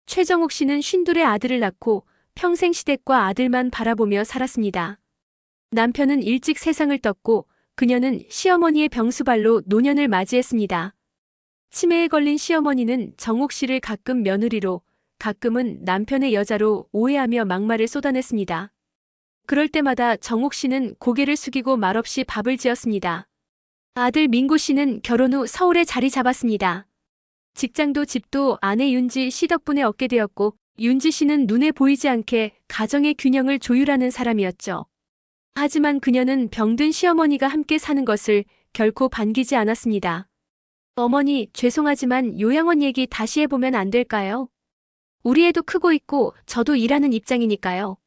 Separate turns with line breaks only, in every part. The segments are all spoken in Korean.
최정옥 씨는 쉰둘의 아들을 낳고 평생 시댁과 아들만 바라보며 살았습니다. 남편은 일찍 세상을 떴고 그녀는 시어머니의 병수발로 노년을 맞이했습니다. 치매에 걸린 시어머니는 정옥 씨를 가끔 며느리로, 가끔은 남편의 여자로 오해하며 막말을 쏟아냈습니다. 그럴 때마다 정옥 씨는 고개를 숙이고 말없이 밥을 지었습니다. 아들 민구 씨는 결혼 후 서울에 자리 잡았습니다. 직장도 집도 아내 윤지 씨 덕분에 얻게 되었고, 윤지 씨는 눈에 보이지 않게 가정의 균형을 조율하는 사람이었죠. 하지만 그녀는 병든 시어머니가 함께 사는 것을 결코 반기지 않았습니다. 어머니, 죄송하지만 요양원 얘기 다시 해보면 안 될까요? 우리 애도 크고 있고 저도 일하는 입장이니까요.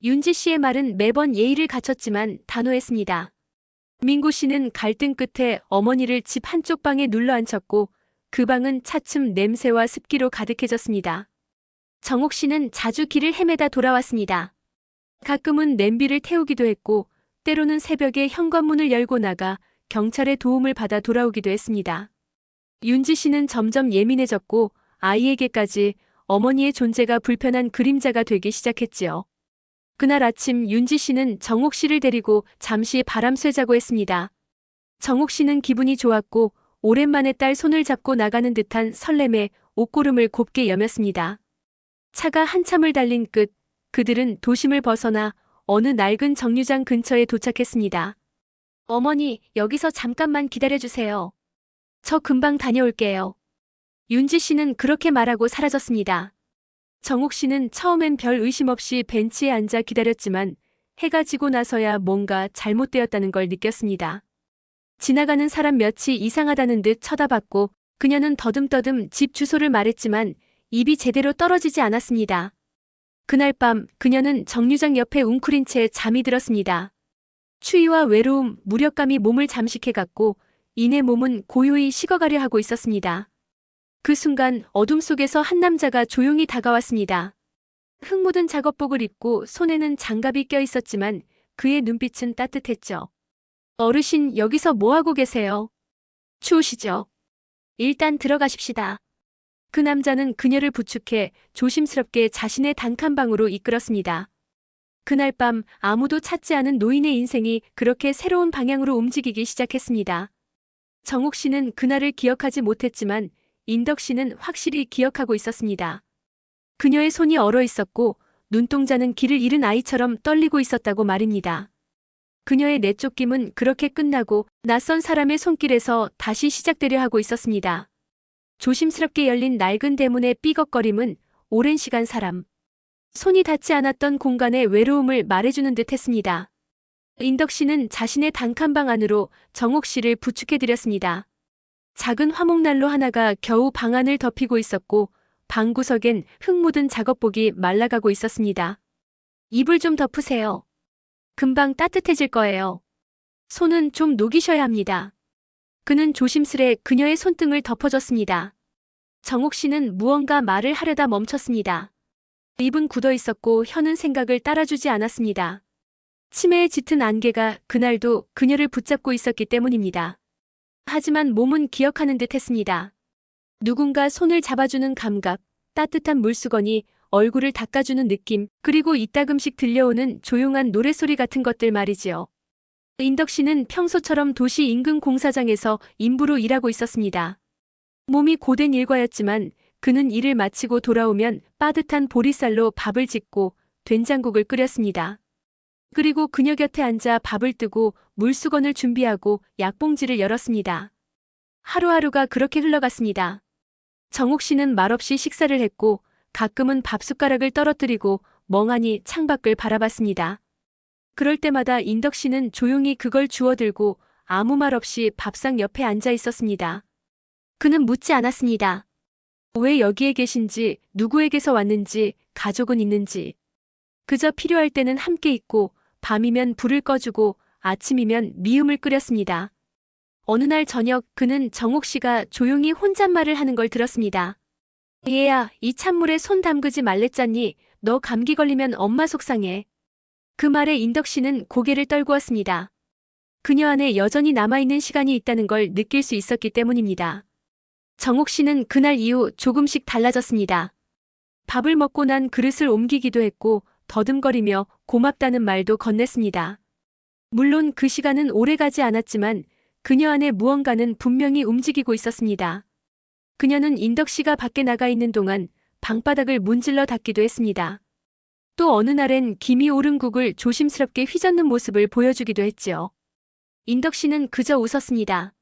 윤지 씨의 말은 매번 예의를 갖췄지만 단호했습니다. 민구 씨는 갈등 끝에 어머니를 집 한쪽 방에 눌러 앉혔고 그 방은 차츰 냄새와 습기로 가득해졌습니다. 정옥 씨는 자주 길을 헤매다 돌아왔습니다. 가끔은 냄비를 태우기도 했고 때로는 새벽에 현관문을 열고 나가 경찰의 도움을 받아 돌아오기도 했습니다. 윤지 씨는 점점 예민해졌고 아이에게까지 어머니의 존재가 불편한 그림자가 되기 시작했지요. 그날 아침 윤지 씨는 정옥 씨를 데리고 잠시 바람 쐬자고 했습니다. 정옥 씨는 기분이 좋았고 오랜만에 딸 손을 잡고 나가는 듯한 설렘에 옷고름을 곱게 여몄습니다. 차가 한참을 달린 끝 그들은 도심을 벗어나 어느 낡은 정류장 근처에 도착했습니다. 어머니, 여기서 잠깐만 기다려주세요. 저 금방 다녀올게요. 윤지 씨는 그렇게 말하고 사라졌습니다. 정옥 씨는 처음엔 별 의심 없이 벤치에 앉아 기다렸지만 해가 지고 나서야 뭔가 잘못되었다는 걸 느꼈습니다. 지나가는 사람 몇이 이상하다는 듯 쳐다봤고 그녀는 더듬더듬 집 주소를 말했지만 입이 제대로 떨어지지 않았습니다. 그날 밤 그녀는 정류장 옆에 웅크린 채 잠이 들었습니다. 추위와 외로움, 무력감이 몸을 잠식해갔고 이내 몸은 고요히 식어가려 하고 있었습니다. 그 순간 어둠 속에서 한 남자가 조용히 다가왔습니다. 흙 묻은 작업복을 입고 손에는 장갑이 껴 있었지만 그의 눈빛은 따뜻했죠. 어르신, 여기서 뭐하고 계세요? 추우시죠? 일단 들어가십시다. 그 남자는 그녀를 부축해 조심스럽게 자신의 단칸방으로 이끌었습니다. 그날 밤 아무도 찾지 않은 노인의 인생이 그렇게 새로운 방향으로 움직이기 시작했습니다. 정옥 씨는 그날을 기억하지 못했지만 인덕 씨는 확실히 기억하고 있었습니다. 그녀의 손이 얼어 있었고 눈동자는 길을 잃은 아이처럼 떨리고 있었다고 말입니다. 그녀의 내쫓김은 그렇게 끝나고 낯선 사람의 손길에서 다시 시작되려 하고 있었습니다. 조심스럽게 열린 낡은 대문의 삐걱거림은 오랜 시간 사람, 손이 닿지 않았던 공간의 외로움을 말해주는 듯 했습니다. 인덕 씨는 자신의 단칸방 안으로 정옥 씨를 부축해드렸습니다. 작은 화목난로 하나가 겨우 방 안을 덮이고 있었고 방구석엔 흙 묻은 작업복이 말라가고 있었습니다. 이불 좀 덮으세요. 금방 따뜻해질 거예요. 손은 좀 녹이셔야 합니다. 그는 조심스레 그녀의 손등을 덮어줬습니다. 정옥 씨는 무언가 말을 하려다 멈췄습니다. 입은 굳어 있었고 혀는 생각을 따라주지 않았습니다. 치매에 짙은 안개가 그날도 그녀를 붙잡고 있었기 때문입니다. 하지만 몸은 기억하는 듯 했습니다. 누군가 손을 잡아주는 감각, 따뜻한 물수건이 얼굴을 닦아주는 느낌, 그리고 이따금씩 들려오는 조용한 노랫소리 같은 것들 말이지요. 인덕 씨는 평소처럼 도시 인근 공사장에서 인부로 일하고 있었습니다. 몸이 고된 일과였지만 그는 일을 마치고 돌아오면 빠듯한 보리쌀로 밥을 짓고 된장국을 끓였습니다. 그리고 그녀 곁에 앉아 밥을 뜨고 물수건을 준비하고 약봉지를 열었습니다. 하루하루가 그렇게 흘러갔습니다. 정옥 씨는 말없이 식사를 했고 가끔은 밥숟가락을 떨어뜨리고 멍하니 창밖을 바라봤습니다. 그럴 때마다 인덕 씨는 조용히 그걸 주워들고 아무 말 없이 밥상 옆에 앉아 있었습니다. 그는 묻지 않았습니다. 왜 여기에 계신지, 누구에게서 왔는지, 가족은 있는지. 그저 필요할 때는 함께 있고 밤이면 불을 꺼주고 아침이면 미음을 끓였습니다. 어느 날 저녁 그는 정옥 씨가 조용히 혼잣말을 하는 걸 들었습니다. 얘야, 이 찬물에 손 담그지 말랬잖니. 너 감기 걸리면 엄마 속상해. 그 말에 인덕 씨는 고개를 떨구었습니다. 그녀 안에 여전히 남아있는 시간이 있다는 걸 느낄 수 있었기 때문입니다. 정옥 씨는 그날 이후 조금씩 달라졌습니다. 밥을 먹고 난 그릇을 옮기기도 했고 더듬거리며 고맙다는 말도 건넸습니다. 물론 그 시간은 오래가지 않았지만 그녀 안에 무언가는 분명히 움직이고 있었습니다. 그녀는 인덕 씨가 밖에 나가 있는 동안 방바닥을 문질러 닦기도 했습니다. 또 어느 날엔 김이 오른 국을 조심스럽게 휘젓는 모습을 보여주기도 했지요. 인덕 씨는 그저 웃었습니다.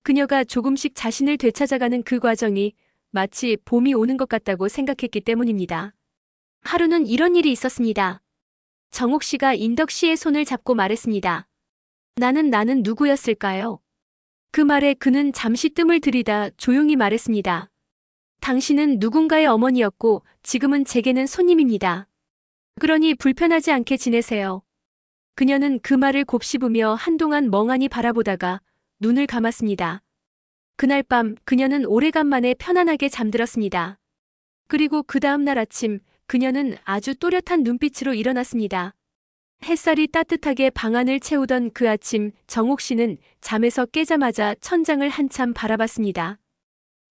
그녀가 조금씩 자신을 되찾아가는 그 과정이 마치 봄이 오는 것 같다고 생각했기 때문입니다. 하루는 이런 일이 있었습니다. 정옥 씨가 인덕 씨의 손을 잡고 말했습니다. 나는 누구였을까요? 그 말에 그는 잠시 뜸을 들이다 조용히 말했습니다. 당신은 누군가의 어머니였고 지금은 제게는 손님입니다. 그러니 불편하지 않게 지내세요. 그녀는 그 말을 곱씹으며 한동안 멍하니 바라보다가 눈을 감았습니다. 그날 밤 그녀는 오래간만에 편안하게 잠들었습니다. 그리고 그 다음 날 아침 그녀는 아주 또렷한 눈빛으로 일어났습니다. 햇살이 따뜻하게 방 안을 채우던 그 아침 정옥 씨는 잠에서 깨자마자 천장을 한참 바라봤습니다.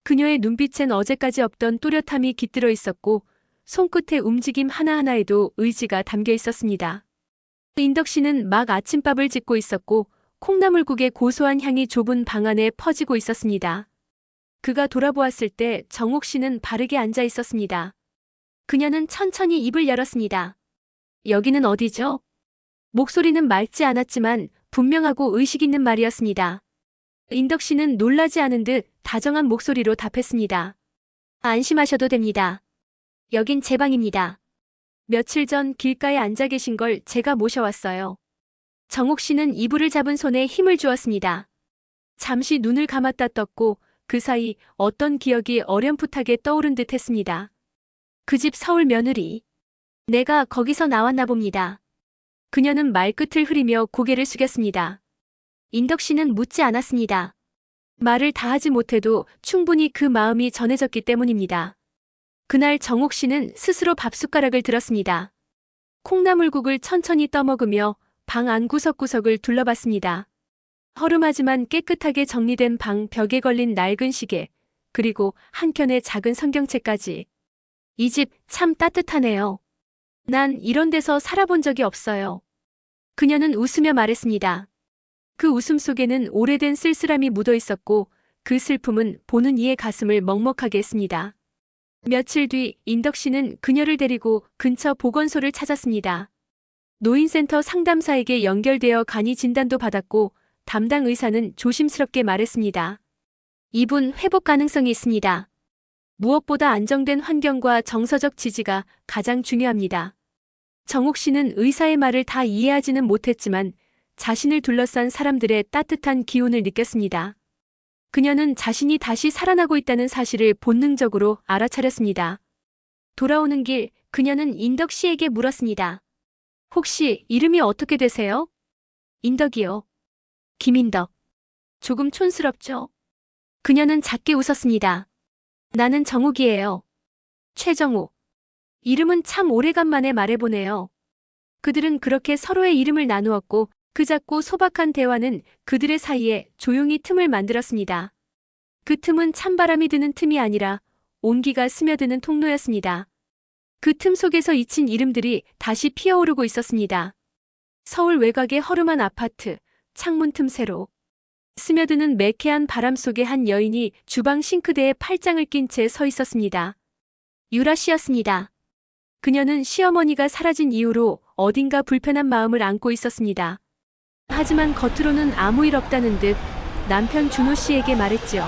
그녀의 눈빛엔 어제까지 없던 또렷함이 깃들어 있었고 손끝의 움직임 하나하나에도 의지가 담겨 있었습니다. 인덕 씨는 막 아침밥을 짓고 있었고 콩나물국의 고소한 향이 좁은 방 안에 퍼지고 있었습니다. 그가 돌아보았을 때 정옥 씨는 바르게 앉아 있었습니다. 그녀는 천천히 입을 열었습니다. 여기는 어디죠? 목소리는 맑지 않았지만 분명하고 의식 있는 말이었습니다. 인덕 씨는 놀라지 않은 듯 다정한 목소리로 답했습니다. 안심하셔도 됩니다. 여긴 제 방입니다. 며칠 전 길가에 앉아 계신 걸 제가 모셔왔어요. 정옥 씨는 이불을 잡은 손에 힘을 주었습니다. 잠시 눈을 감았다 떴고 그 사이 어떤 기억이 어렴풋하게 떠오른 듯 했습니다. 그 집 서울 며느리. 내가 거기서 나왔나 봅니다. 그녀는 말끝을 흐리며 고개를 숙였습니다. 인덕 씨는 묻지 않았습니다. 말을 다 하지 못해도 충분히 그 마음이 전해졌기 때문입니다. 그날 정옥 씨는 스스로 밥숟가락을 들었습니다. 콩나물국을 천천히 떠먹으며 방 안 구석구석을 둘러봤습니다. 허름하지만 깨끗하게 정리된 방 벽에 걸린 낡은 시계, 그리고 한켠의 작은 성경책까지. 이 집 참 따뜻하네요. 난 이런 데서 살아본 적이 없어요. 그녀는 웃으며 말했습니다. 그 웃음 속에는 오래된 쓸쓸함이 묻어 있었고 그 슬픔은 보는 이의 가슴을 먹먹하게 했습니다. 며칠 뒤 인덕 씨는 그녀를 데리고 근처 보건소를 찾았습니다. 노인센터 상담사에게 연결되어 간이 진단도 받았고 담당 의사는 조심스럽게 말했습니다. 이분 회복 가능성이 있습니다. 무엇보다 안정된 환경과 정서적 지지가 가장 중요합니다. 정옥 씨는 의사의 말을 다 이해하지는 못했지만 자신을 둘러싼 사람들의 따뜻한 기운을 느꼈습니다. 그녀는 자신이 다시 살아나고 있다는 사실을 본능적으로 알아차렸습니다. 돌아오는 길 그녀는 인덕 씨에게 물었습니다. 혹시 이름이 어떻게 되세요? 인덕이요. 김인덕. 조금 촌스럽죠? 그녀는 작게 웃었습니다. 나는 정옥이에요. 최정옥. 이름은 참 오래간만에 말해보네요. 그들은 그렇게 서로의 이름을 나누었고 그 작고 소박한 대화는 그들의 사이에 조용히 틈을 만들었습니다. 그 틈은 찬바람이 드는 틈이 아니라 온기가 스며드는 통로였습니다. 그 틈 속에서 잊힌 이름들이 다시 피어오르고 있었습니다. 서울 외곽의 허름한 아파트, 창문 틈새로 스며드는 매캐한 바람 속에 한 여인이 주방 싱크대에 팔짱을 낀 채 서 있었습니다. 유라 씨였습니다. 그녀는 시어머니가 사라진 이후로 어딘가 불편한 마음을 안고 있었습니다. 하지만 겉으로는 아무 일 없다는 듯 남편 준호 씨에게 말했지요.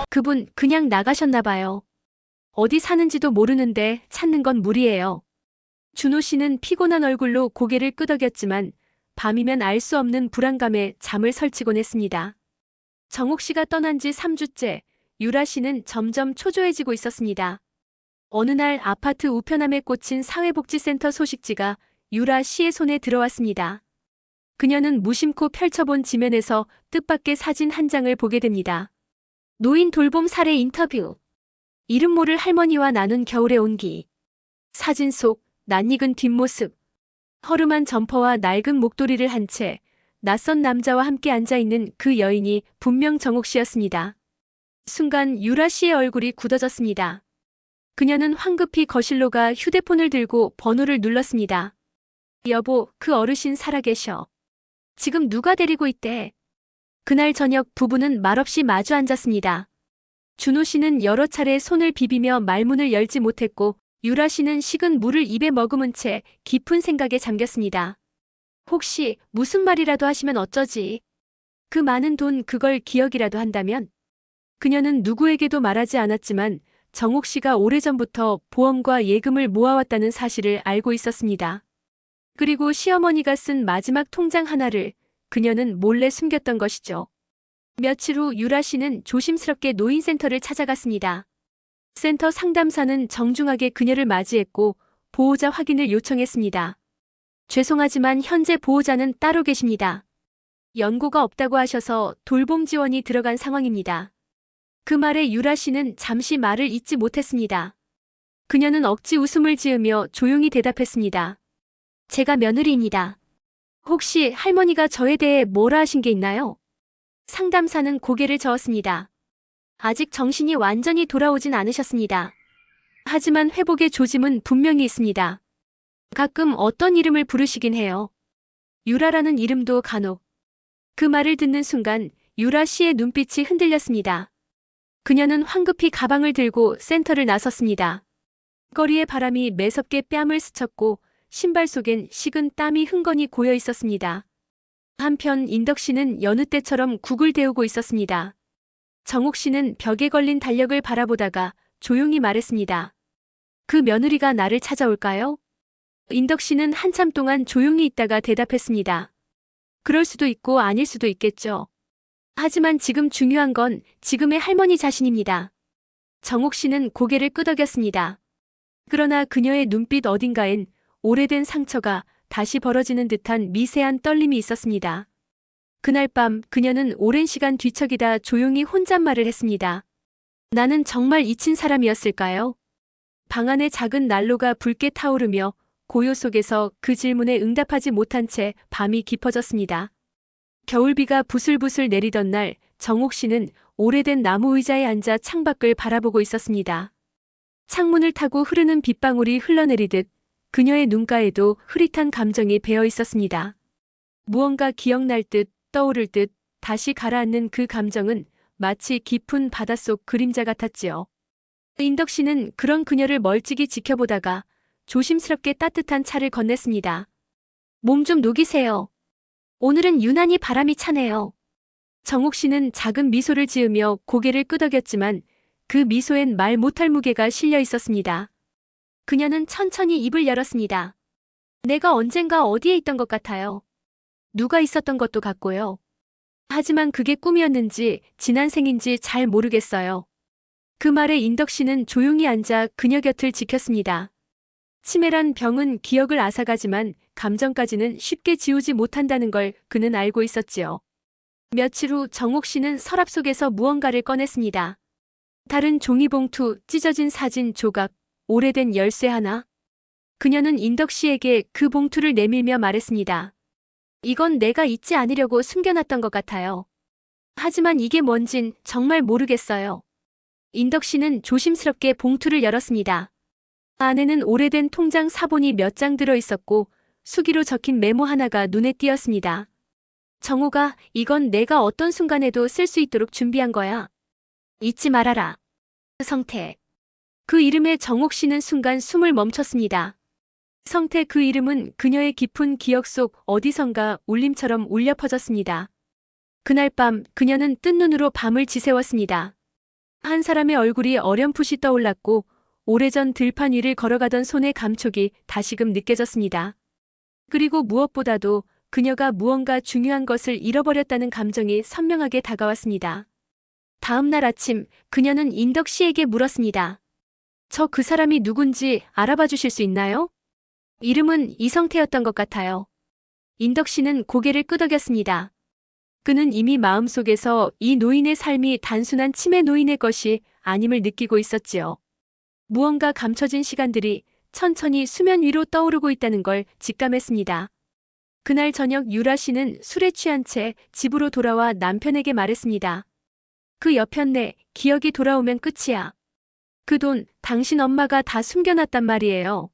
그분 그냥 나가셨나 봐요. 어디 사는지도 모르는데 찾는 건 무리예요. 준호 씨는 피곤한 얼굴로 고개를 끄덕였지만 밤이면 알 수 없는 불안감에 잠을 설치곤 했습니다. 정옥 씨가 떠난 지 3주째 유라 씨는 점점 초조해지고 있었습니다. 어느 날 아파트 우편함에 꽂힌 사회복지센터 소식지가 유라 씨의 손에 들어왔습니다. 그녀는 무심코 펼쳐본 지면에서 뜻밖의 사진 한 장을 보게 됩니다. 노인 돌봄 사례 인터뷰. 이름 모를 할머니와 나눈 겨울의 온기. 사진 속 낯익은 뒷모습. 허름한 점퍼와 낡은 목도리를 한 채 낯선 남자와 함께 앉아있는 그 여인이 분명 정옥 씨였습니다. 순간 유라 씨의 얼굴이 굳어졌습니다. 그녀는 황급히 거실로 가 휴대폰을 들고 번호를 눌렀습니다. 여보, 그 어르신 살아계셔. 지금 누가 데리고 있대? 그날 저녁 부부는 말없이 마주 앉았습니다. 준호 씨는 여러 차례 손을 비비며 말문을 열지 못했고 유라 씨는 식은 물을 입에 머금은 채 깊은 생각에 잠겼습니다. 혹시 무슨 말이라도 하시면 어쩌지? 그 많은 돈 그걸 기억이라도 한다면? 그녀는 누구에게도 말하지 않았지만 정옥 씨가 오래전부터 보험과 예금을 모아왔다는 사실을 알고 있었습니다. 그리고 시어머니가 쓴 마지막 통장 하나를 그녀는 몰래 숨겼던 것이죠. 며칠 후 유라 씨는 조심스럽게 노인센터를 찾아갔습니다. 센터 상담사는 정중하게 그녀를 맞이했고 보호자 확인을 요청했습니다. 죄송하지만 현재 보호자는 따로 계십니다. 연고가 없다고 하셔서 돌봄 지원이 들어간 상황입니다. 그 말에 유라 씨는 잠시 말을 잇지 못했습니다. 그녀는 억지 웃음을 지으며 조용히 대답했습니다. 제가 며느리입니다. 혹시 할머니가 저에 대해 뭐라 하신 게 있나요? 상담사는 고개를 저었습니다. 아직 정신이 완전히 돌아오진 않으셨습니다. 하지만 회복의 조짐은 분명히 있습니다. 가끔 어떤 이름을 부르시긴 해요. 유라라는 이름도 간혹. 그 말을 듣는 순간 유라 씨의 눈빛이 흔들렸습니다. 그녀는 황급히 가방을 들고 센터를 나섰습니다. 거리의 바람이 매섭게 뺨을 스쳤고 신발 속엔 식은 땀이 흥건히 고여 있었습니다. 한편 인덕 씨는 여느 때처럼 국을 데우고 있었습니다. 정옥 씨는 벽에 걸린 달력을 바라보다가 조용히 말했습니다. 그 며느리가 나를 찾아올까요? 인덕 씨는 한참 동안 조용히 있다가 대답했습니다. 그럴 수도 있고 아닐 수도 있겠죠. 하지만 지금 중요한 건 지금의 할머니 자신입니다. 정옥 씨는 고개를 끄덕였습니다. 그러나 그녀의 눈빛 어딘가엔 오래된 상처가 다시 벌어지는 듯한 미세한 떨림이 있었습니다. 그날 밤 그녀는 오랜 시간 뒤척이다 조용히 혼잣말을 했습니다. 나는 정말 잊힌 사람이었을까요? 방 안의 작은 난로가 붉게 타오르며 고요 속에서 그 질문에 응답하지 못한 채 밤이 깊어졌습니다. 겨울비가 부슬부슬 내리던 날 정옥 씨는 오래된 나무 의자에 앉아 창밖을 바라보고 있었습니다. 창문을 타고 흐르는 빗방울이 흘러내리듯 그녀의 눈가에도 흐릿한 감정이 배어 있었습니다. 무언가 기억날 듯 떠오를 듯 다시 가라앉는 그 감정은 마치 깊은 바닷속 그림자 같았지요. 인덕 씨는 그런 그녀를 멀찍이 지켜보다가 조심스럽게 따뜻한 차를 건넸습니다. 몸 좀 녹이세요. 오늘은 유난히 바람이 차네요. 정옥 씨는 작은 미소를 지으며 고개를 끄덕였지만 그 미소엔 말 못할 무게가 실려 있었습니다. 그녀는 천천히 입을 열었습니다. 내가 언젠가 어디에 있던 것 같아요. 누가 있었던 것도 같고요. 하지만 그게 꿈이었는지 지난 생인지 잘 모르겠어요. 그 말에 인덕 씨는 조용히 앉아 그녀 곁을 지켰습니다. 치매란 병은 기억을 앗아가지만 감정까지는 쉽게 지우지 못한다는 걸 그는 알고 있었지요. 며칠 후 정옥 씨는 서랍 속에서 무언가를 꺼냈습니다. 다른 종이봉투, 찢어진 사진 조각, 오래된 열쇠 하나. 그녀는 인덕 씨에게 그 봉투를 내밀며 말했습니다. 이건 내가 잊지 않으려고 숨겨놨던 것 같아요. 하지만 이게 뭔진 정말 모르겠어요. 인덕 씨는 조심스럽게 봉투를 열었습니다. 안에는 오래된 통장 사본이 몇 장 들어 있었고 수기로 적힌 메모 하나가 눈에 띄었습니다. 정호가 이건 내가 어떤 순간에도 쓸 수 있도록 준비한 거야. 잊지 말아라. 성태. 그 이름에 정옥 씨는 순간 숨을 멈췄습니다. 성태 그 이름은 그녀의 깊은 기억 속 어디선가 울림처럼 울려 퍼졌습니다. 그날 밤 그녀는 뜬 눈으로 밤을 지새웠습니다. 한 사람의 얼굴이 어렴풋이 떠올랐고 오래전 들판 위를 걸어가던 손의 감촉이 다시금 느껴졌습니다. 그리고 무엇보다도 그녀가 무언가 중요한 것을 잃어버렸다는 감정이 선명하게 다가왔습니다. 다음 날 아침 그녀는 인덕 씨에게 물었습니다. 저 그 사람이 누군지 알아봐 주실 수 있나요? 이름은 이성태였던 것 같아요. 인덕 씨는 고개를 끄덕였습니다. 그는 이미 마음속에서 이 노인의 삶이 단순한 치매 노인의 것이 아님을 느끼고 있었지요. 무언가 감춰진 시간들이 천천히 수면 위로 떠오르고 있다는 걸 직감했습니다. 그날 저녁 유라 씨는 술에 취한 채 집으로 돌아와 남편에게 말했습니다. 그 여편네, 기억이 돌아오면 끝이야. 그 돈 당신 엄마가 다 숨겨놨단 말이에요.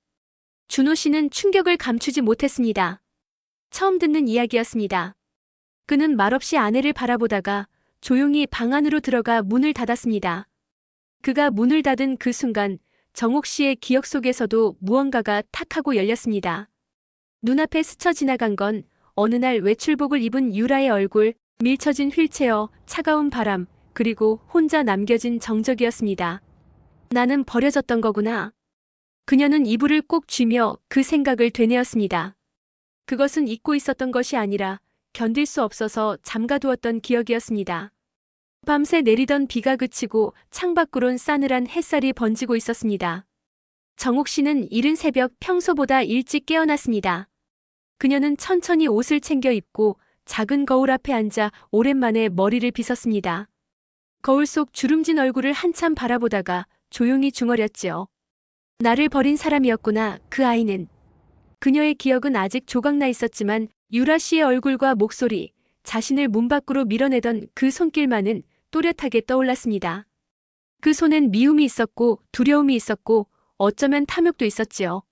준호 씨는 충격을 감추지 못했습니다. 처음 듣는 이야기였습니다. 그는 말없이 아내를 바라보다가 조용히 방 안으로 들어가 문을 닫았습니다. 그가 문을 닫은 그 순간 정옥 씨의 기억 속에서도 무언가가 탁 하고 열렸습니다. 눈앞에 스쳐 지나간 건 어느 날 외출복을 입은 유라의 얼굴, 밀쳐진 휠체어, 차가운 바람, 그리고 혼자 남겨진 정적이었습니다. 나는 버려졌던 거구나. 그녀는 이불을 꼭 쥐며 그 생각을 되뇌었습니다. 그것은 잊고 있었던 것이 아니라 견딜 수 없어서 잠가두었던 기억이었습니다. 밤새 내리던 비가 그치고 창밖으론 싸늘한 햇살이 번지고 있었습니다. 정옥 씨는 이른 새벽 평소보다 일찍 깨어났습니다. 그녀는 천천히 옷을 챙겨 입고 작은 거울 앞에 앉아 오랜만에 머리를 빗었습니다. 거울 속 주름진 얼굴을 한참 바라보다가 조용히 중얼였지요. 나를 버린 사람이었구나, 그 아이는. 그녀의 기억은 아직 조각나 있었지만 유라 씨의 얼굴과 목소리, 자신을 문 밖으로 밀어내던 그 손길만은 또렷하게 떠올랐습니다. 그 손엔 미움이 있었고 두려움이 있었고 어쩌면 탐욕도 있었지요.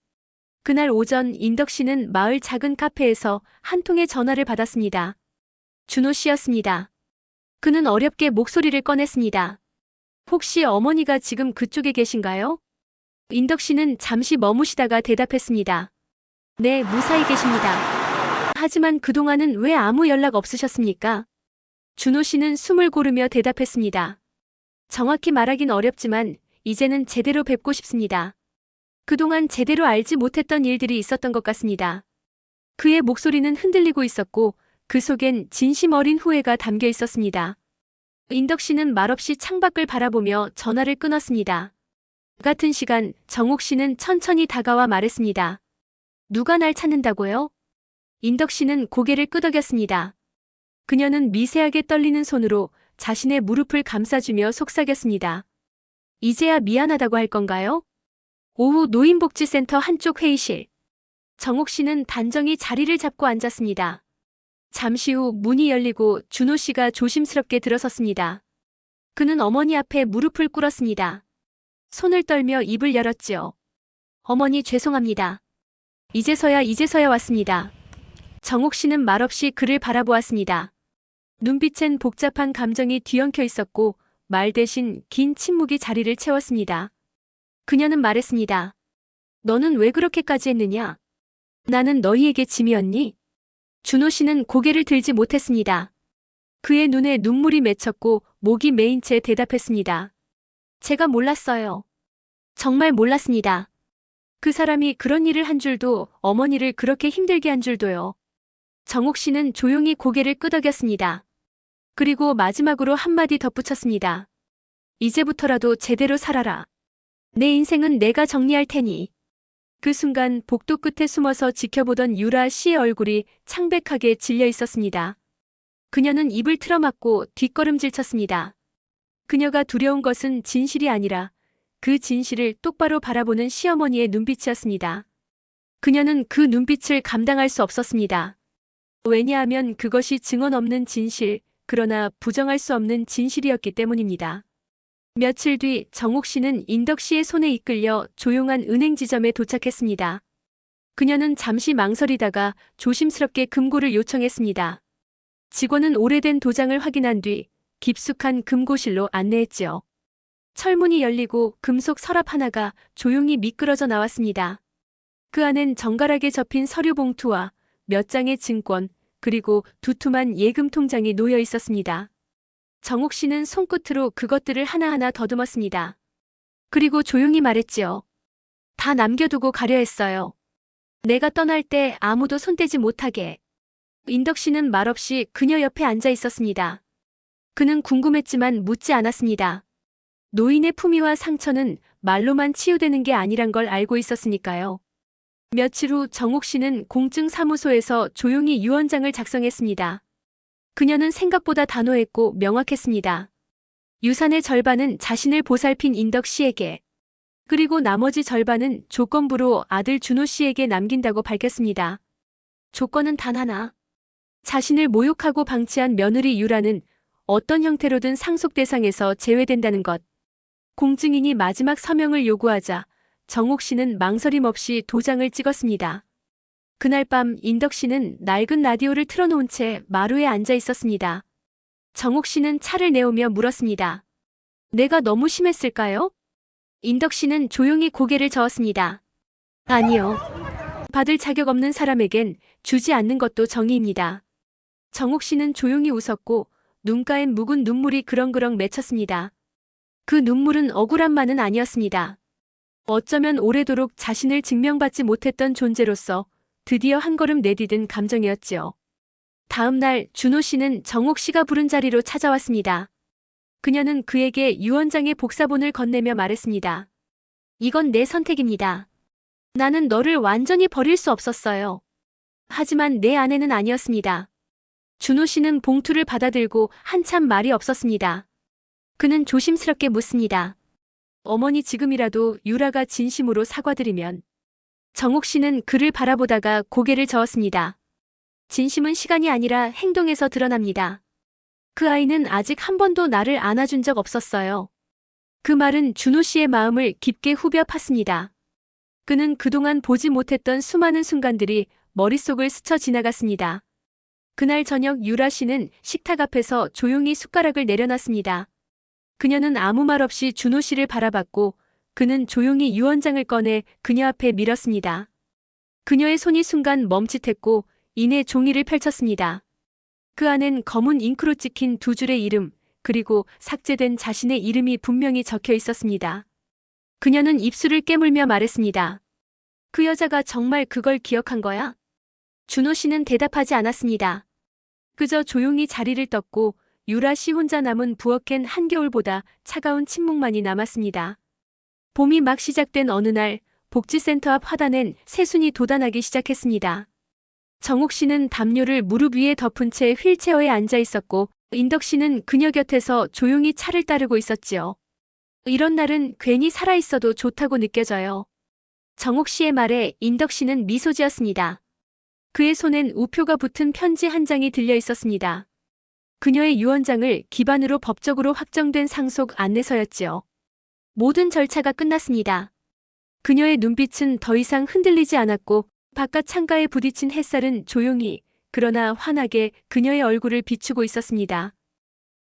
그날 오전 인덕 씨는 마을 작은 카페에서 한 통의 전화를 받았습니다. 준호 씨였습니다. 그는 어렵게 목소리를 꺼냈습니다. 혹시 어머니가 지금 그쪽에 계신가요? 인덕 씨는 잠시 머무시다가 대답했습니다. 네, 무사히 계십니다. 하지만 그동안은 왜 아무 연락 없으셨습니까? 준호 씨는 숨을 고르며 대답했습니다. 정확히 말하긴 어렵지만 이제는 제대로 뵙고 싶습니다. 그동안 제대로 알지 못했던 일들이 있었던 것 같습니다. 그의 목소리는 흔들리고 있었고 그 속엔 진심 어린 후회가 담겨 있었습니다. 인덕 씨는 말없이 창밖을 바라보며 전화를 끊었습니다. 같은 시간 정옥 씨는 천천히 다가와 말했습니다. 누가 날 찾는다고요? 인덕 씨는 고개를 끄덕였습니다. 그녀는 미세하게 떨리는 손으로 자신의 무릎을 감싸주며 속삭였습니다. 이제야 미안하다고 할 건가요? 오후 노인복지센터 한쪽 회의실. 정옥 씨는 단정히 자리를 잡고 앉았습니다. 잠시 후 문이 열리고 준호 씨가 조심스럽게 들어섰습니다. 그는 어머니 앞에 무릎을 꿇었습니다. 손을 떨며 입을 열었지요. 어머니 죄송합니다. 이제서야 왔습니다. 정옥 씨는 말없이 그를 바라보았습니다. 눈빛엔 복잡한 감정이 뒤엉켜 있었고 말 대신 긴 침묵이 자리를 채웠습니다. 그녀는 말했습니다. 너는 왜 그렇게까지 했느냐? 나는 너희에게 짐이었니? 준호 씨는 고개를 들지 못했습니다. 그의 눈에 눈물이 맺혔고 목이 메인 채 대답했습니다. 제가 몰랐어요. 정말 몰랐습니다. 그 사람이 그런 일을 한 줄도 어머니를 그렇게 힘들게 한 줄도요. 정옥 씨는 조용히 고개를 끄덕였습니다. 그리고 마지막으로 한마디 덧붙였습니다. 이제부터라도 제대로 살아라. 내 인생은 내가 정리할 테니. 그 순간 복도 끝에 숨어서 지켜보던 유라 씨의 얼굴이 창백하게 질려 있었습니다. 그녀는 입을 틀어막고 뒷걸음질 쳤습니다. 그녀가 두려운 것은 진실이 아니라 그 진실을 똑바로 바라보는 시어머니의 눈빛이었습니다. 그녀는 그 눈빛을 감당할 수 없었습니다. 왜냐하면 그것이 증언 없는 진실, 그러나 부정할 수 없는 진실이었기 때문입니다. 며칠 뒤 정옥 씨는 인덕 씨의 손에 이끌려 조용한 은행 지점에 도착했습니다. 그녀는 잠시 망설이다가 조심스럽게 금고를 요청했습니다. 직원은 오래된 도장을 확인한 뒤 깊숙한 금고실로 안내했지요. 철문이 열리고 금속 서랍 하나가 조용히 미끄러져 나왔습니다. 그 안엔 정갈하게 접힌 서류 봉투와 몇 장의 증권, 그리고 두툼한 예금 통장이 놓여 있었습니다. 정옥 씨는 손끝으로 그것들을 하나하나 더듬었습니다. 그리고 조용히 말했지요. 다 남겨두고 가려 했어요. 내가 떠날 때 아무도 손대지 못하게. 인덕 씨는 말없이 그녀 옆에 앉아 있었습니다. 그는 궁금했지만 묻지 않았습니다. 노인의 품위와 상처는 말로만 치유되는 게 아니란 걸 알고 있었으니까요. 며칠 후 정옥 씨는 공증사무소에서 조용히 유언장을 작성했습니다. 그녀는 생각보다 단호했고 명확했습니다. 유산의 절반은 자신을 보살핀 인덕 씨에게, 그리고 나머지 절반은 조건부로 아들 준호 씨에게 남긴다고 밝혔습니다. 조건은 단 하나. 자신을 모욕하고 방치한 며느리 유라는 어떤 형태로든 상속 대상에서 제외된다는 것. 공증인이 마지막 서명을 요구하자 정옥 씨는 망설임 없이 도장을 찍었습니다. 그날 밤 인덕 씨는 낡은 라디오를 틀어놓은 채 마루에 앉아 있었습니다. 정옥 씨는 차를 내오며 물었습니다. 내가 너무 심했을까요? 인덕 씨는 조용히 고개를 저었습니다. 아니요. 받을 자격 없는 사람에겐 주지 않는 것도 정의입니다. 정옥 씨는 조용히 웃었고 눈가엔 묵은 눈물이 그렁그렁 맺혔습니다. 그 눈물은 억울함만은 아니었습니다. 어쩌면 오래도록 자신을 증명받지 못했던 존재로서 드디어 한 걸음 내디딘 감정이었지요. 다음 날 준호 씨는 정옥 씨가 부른 자리로 찾아왔습니다. 그녀는 그에게 유언장의 복사본을 건네며 말했습니다. 이건 내 선택입니다. 나는 너를 완전히 버릴 수 없었어요. 하지만 내 아내는 아니었습니다. 준호 씨는 봉투를 받아들고 한참 말이 없었습니다. 그는 조심스럽게 묻습니다. 어머니 지금이라도 유라가 진심으로 사과드리면. 정옥 씨는 그를 바라보다가 고개를 저었습니다. 진심은 시간이 아니라 행동에서 드러납니다. 그 아이는 아직 한 번도 나를 안아준 적 없었어요. 그 말은 준호 씨의 마음을 깊게 후벼 팠습니다. 그는 그동안 보지 못했던 수많은 순간들이 머릿속을 스쳐 지나갔습니다. 그날 저녁 유라 씨는 식탁 앞에서 조용히 숟가락을 내려놨습니다. 그녀는 아무 말 없이 준호 씨를 바라봤고 그는 조용히 유언장을 꺼내 그녀 앞에 밀었습니다. 그녀의 손이 순간 멈칫했고 이내 종이를 펼쳤습니다. 그 안엔 검은 잉크로 찍힌 두 줄의 이름 그리고 삭제된 자신의 이름이 분명히 적혀 있었습니다. 그녀는 입술을 깨물며 말했습니다. 그 여자가 정말 그걸 기억한 거야? 준호 씨는 대답하지 않았습니다. 그저 조용히 자리를 떴고 유라 씨 혼자 남은 부엌엔 한겨울보다 차가운 침묵만이 남았습니다. 봄이 막 시작된 어느 날 복지센터 앞 화단엔 새순이 돋아나기 시작했습니다. 정옥 씨는 담요를 무릎 위에 덮은 채 휠체어에 앉아 있었고 인덕 씨는 그녀 곁에서 조용히 차를 따르고 있었지요. 이런 날은 괜히 살아있어도 좋다고 느껴져요. 정옥 씨의 말에 인덕 씨는 미소 지었습니다. 그의 손엔 우표가 붙은 편지 한 장이 들려 있었습니다. 그녀의 유언장을 기반으로 법적으로 확정된 상속 안내서였지요. 모든 절차가 끝났습니다. 그녀의 눈빛은 더 이상 흔들리지 않았고 바깥 창가에 부딪힌 햇살은 조용히 그러나 환하게 그녀의 얼굴을 비추고 있었습니다.